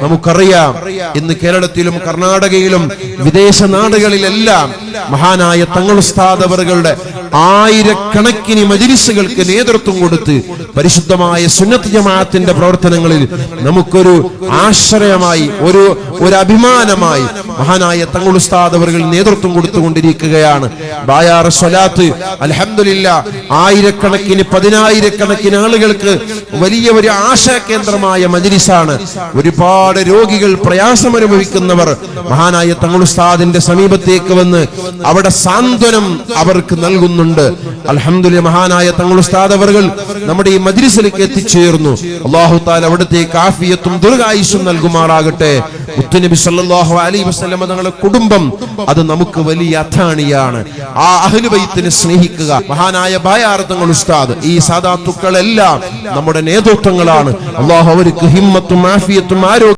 നമുക്കറിയാം ഇന്ന് കേരളത്തിലും കർണാടകയിലും വിദേശ നാടുകളിലെല്ലാം മഹാനായ തങ്ങൾ ഉസ്താദ് അവറുകളുടെ ആയിരക്കണക്കിന് മജ്‌ലിസുകൾക്ക് നേതൃത്വം കൊടുത്ത് പരിശുദ്ധമായ സുന്നത്ത് ജമാഅത്തിന്റെ പ്രവർത്തനങ്ങളിൽ നമുക്കൊരു ആശ്രയമായി ഒരു അഭിമാനമായി മഹാനായ തങ്ങൾ ഉസ്താദ് അവറുകൾ നേതൃത്വം കൊടുത്തുകൊണ്ടിരിക്കുകയാണ്. ബായാർ സ്വലാത്ത് അൽഹംദുലില്ലാഹ് ആയിരക്കണക്കിന് പതിനായിരക്കണക്കിന് ആളുകൾക്ക് വലിയ ഒരു ആശാകേന്ദ്രമായ മജ്‌ലിസാണ്. ഒരുപാട് രോഗികൾ പ്രയാസം അനുഭവിക്കുന്നവർ മഹാനായ തങ്ങൾ ഉസ്താദിന്റെ സമീപത്തേക്ക് വന്ന് അവിടെ സാന്ത്വനം അവർക്ക് നൽകുന്നുണ്ട്. അൽഹംദുലില്ലാഹ് മഹാനായ തങ്ങൾ ഉസ്താദ് അവറുകൾ നമ്മുടെ ഈ മജ്‌ലിസിലേക്ക് എത്തിച്ചേർന്നു. അല്ലാഹു തആല അവിടുത്തേക്ക് ആഫിയത്തും ദീർഘായുസ്സും നൽകുമാറാകട്ടെ. മുത്തുനബി സല്ലല്ലാഹു അലൈഹി വസല്ലം തങ്ങളുടെ കുടുംബം അത് നമുക്ക് വലിയ അത്താണിയാണ്. ആ അഹ്ലു ബൈത്തിനെ സ്നേഹിക്കുക. മഹാനായ ബായാർ തങ്ങൾ ഉസ്താദ് ഈ സാദാത്തുക്കളെല്ലാം നമ്മുടെ നേതൃത്വങ്ങളാണ്. അല്ലാഹു അവർക്ക് ഹിമ്മത്തും ആഫിയത്തും ആരോഗ്യം